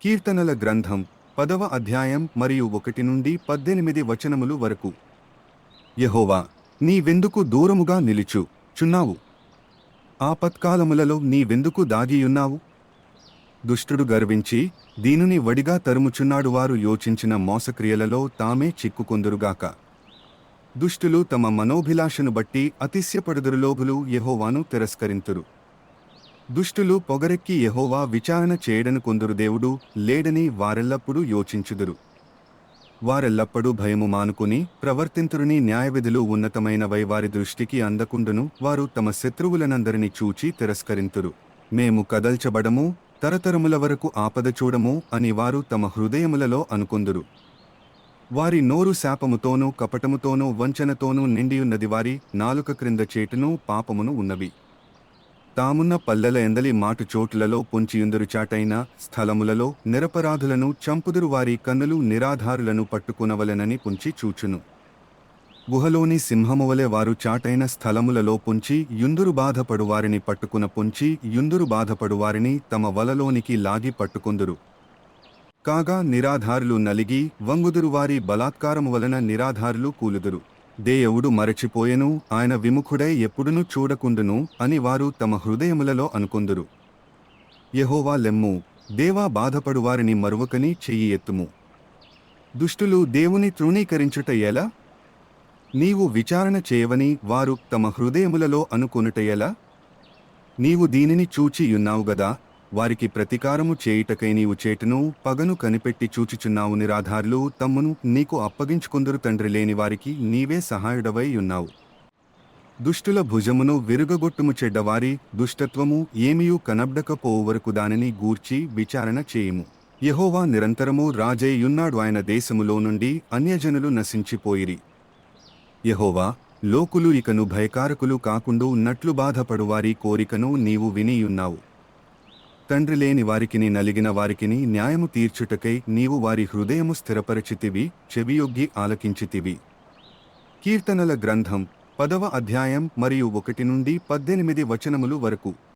కీర్తనల గ్రంథం 10వ అధ్యాయం మరియు 1 నుండి 18 వచనములు వరకు. యెహోవా, నీవెందుకు దూరముగా నిలుచు చున్నావు? ఆపత్కాలములలో నీవెందుకు దాగియున్నావు? దుష్టుడు గర్వించి దీనుని వడిగా తరుముచున్నాడు. వారు యోచించిన మోసక్రియలలో తామే చిక్కుకొందురుగాక. దుష్టులు తమ మనోభిలాషను బట్టి అతిశయపడుదురు. లోభులు యెహోవాను తిరస్కరింతురు. దుష్టులు పొగరెక్కి యెహోవా విచారణ చేయడను కొందరు. దేవుడు లేడని వారెల్లప్పుడూ యోచించుదురు. వారెల్లప్పుడూ భయము మానుకుని ప్రవర్తింతురుని న్యాయవిధులు ఉన్నతమైనవై వారి దృష్టికి అందకుండును. వారు తమ శత్రువులనందరినీ చూచి తిరస్కరింతురు. మేము కదల్చబడము, తరతరముల వరకు ఆపద చూడము అని వారు తమ హృదయములలో అనుకొందురు. వారి నోరు శాపముతోనూ కపటముతోనూ వంచనతోనూ నిండియున్నది. వారి నాలుక క్రింద చేటును పాపమును ఉన్నవి. తామున్న పల్లెల ఎందలి మాటు చోటులలో పొంచియుందరు. చాటైన స్థలములలో నిరపరాధులను చంపుదురు. వారి కన్నులు నిరాధారులను పట్టుకునవలెనని పొంచి చూచును. గుహలోని సింహమువలె వారు చాటైన స్థలములలో పొంచి యుందురు. బాధపడు వారిని పట్టుకున పొంచి యుందురు. బాధపడు వారిని తమ వలలోనికి లాగి పట్టుకొందురు. కాగా నిరాధారులు నలిగి వంగుదురు. వారి బలాత్కారము వలన నిరాధారులు కూలుదురు. దేవుడు మరచిపోయెను, ఆయన విముఖుడై ఎప్పుడునూ చూడకుండును అని వారు తమ హృదయములలో అనుకొందురు. యెహోవా లెమ్ము, దేవా, బాధపడు వారిని మరువకని చెయ్యి ఎత్తుము. దుష్టులు దేవుని తృణీకరించుట ఎలా? నీవు విచారణ చేయవని వారు తమ హృదయములలో అనుకొనుట ఎలా? నీవు దీనిని చూచియున్నావు గదా. వారికి ప్రతీకారము చేయుటకై నీవు చేటును పగను కనిపెట్టి చూచుచున్నావు. నిరాధారులు తమ్మును నీకు అప్పగించుకొందురు. తండ్రి లేని వారికి నీవే సహాయుడవై ఉన్నావు. దుష్టుల భుజమును విరుగగొట్టుము. చెడ్డవారి దుష్టత్వము ఏమియూ కనబడకపోవు వరకు దానిని గూర్చి విచారణ చేయుము. యెహోవా నిరంతరము రాజై యున్నాడు. ఆయన దేశములో నుండి అన్యజనులు నశించిపోయిరి. యెహోవా, లోకులు ఇకను భయకారకులు కాకుండు ఉన్నట్లు బాధపడువారి కోరికను నీవు వినియున్నావు. తండ్రి లేని వారికిని నలిగిన వారికిని న్యాయము తీర్చుటకై నీవు వారి హృదయము స్థిరపరచితివి, చెవియొగ్గి ఆలకించితివి. కీర్తనల గ్రంథం 10వ అధ్యాయం మరియు 1 నుండి 18 వచనములు వరకు.